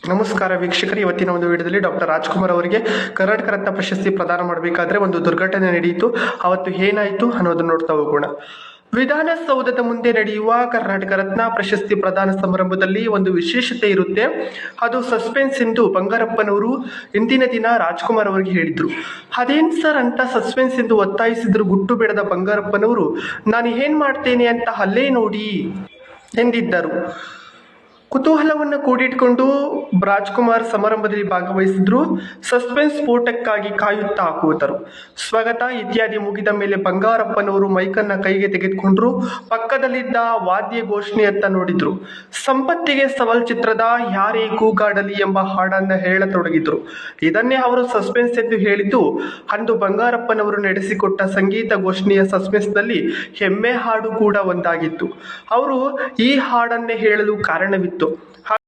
ನಮಸ್ಕಾರ ವೀಕ್ಷಕರು, ಇವತ್ತಿನ ಒಂದು ವಿಡಿಯೋದಲ್ಲಿ ಡಾಕ್ಟರ್ ರಾಜ್ಕುಮಾರ್ ಅವರಿಗೆ ಕರ್ನಾಟಕ ರತ್ನ ಪ್ರಶಸ್ತಿ ಪ್ರದಾನ ಮಾಡಬೇಕಾದ್ರೆ ಒಂದು ದುರ್ಘಟನೆ ನಡೆಯಿತು. ಅವತ್ತು ಏನಾಯಿತು ಅನ್ನೋದನ್ನು ನೋಡ್ತಾ ಹೋಗೋಣ. ವಿಧಾನಸೌಧದ ಮುಂದೆ ನಡೆಯುವ ಕರ್ನಾಟಕ ರತ್ನ ಪ್ರಶಸ್ತಿ ಪ್ರದಾನ ಸಮಾರಂಭದಲ್ಲಿ ಒಂದು ವಿಶೇಷತೆ ಇರುತ್ತೆ. ಅದು ಸಸ್ಪೆನ್ಸ್ ಎಂದು ಬಂಗಾರಪ್ಪನವರು ಇಂದಿನ ದಿನ ರಾಜ್ಕುಮಾರ್ ಅವರಿಗೆ ಹೇಳಿದ್ರು. ಅದೇನ್ ಸರ್ ಅಂತ ಸಸ್ಪೆನ್ಸ್ ಎಂದು ಒತ್ತಾಯಿಸಿದ್ರು. ಗುಟ್ಟು ಬಿಡದ ಬಂಗಾರಪ್ಪನವರು ನಾನು ಏನ್ ಮಾಡ್ತೇನೆ ಅಂತ ಅಲ್ಲೇ ನೋಡಿ ಎಂದಿದ್ದರು. ಕುತೂಹಲವನ್ನು ಕೂಡಿಟ್ಕೊಂಡು ರಾಜ್ಕುಮಾರ್ ಸಮಾರಂಭದಲ್ಲಿ ಭಾಗವಹಿಸಿದ್ರು. ಸಸ್ಪೆನ್ಸ್ ಸ್ಫೋಟಕ್ಕಾಗಿ ಕಾಯುತ್ತಾ ಕೂತರು. ಸ್ವಾಗತ ಇತ್ಯಾದಿ ಮುಗಿದ ಮೇಲೆ ಬಂಗಾರಪ್ಪನವರು ಮೈಕನ್ನ ಕೈಗೆ ತೆಗೆದುಕೊಂಡ್ರು. ಪಕ್ಕದಲ್ಲಿದ್ದ ವಾದ್ಯ ಘೋಷಣೆಯತ್ತ ನೋಡಿದ್ರು. ಸಂಪತ್ತಿಗೆ ಸವಾಲ್ ಚಿತ್ರದ ಯಾರೇ ಕೂಗಾಡಲಿ ಎಂಬ ಹಾಡನ್ನ ಹೇಳತೊಡಗಿದ್ರು. ಇದನ್ನೇ ಅವರು ಸಸ್ಪೆನ್ಸ್ ಎಂದು ಹೇಳಿದ್ದು. ಅಂದು ಬಂಗಾರಪ್ಪನವರು ನಡೆಸಿಕೊಟ್ಟ ಸಂಗೀತ ಘೋಷಣೆಯ ಸಸ್ಪೆನ್ಸ್ನಲ್ಲಿ ಹೆಮ್ಮೆ ಹಾಡು ಕೂಡ ಒಂದಾಗಿತ್ತು. ಅವರು ಈ ಹಾಡನ್ನೇ ಹೇಳಲು ಕಾರಣವಿತ್ತು.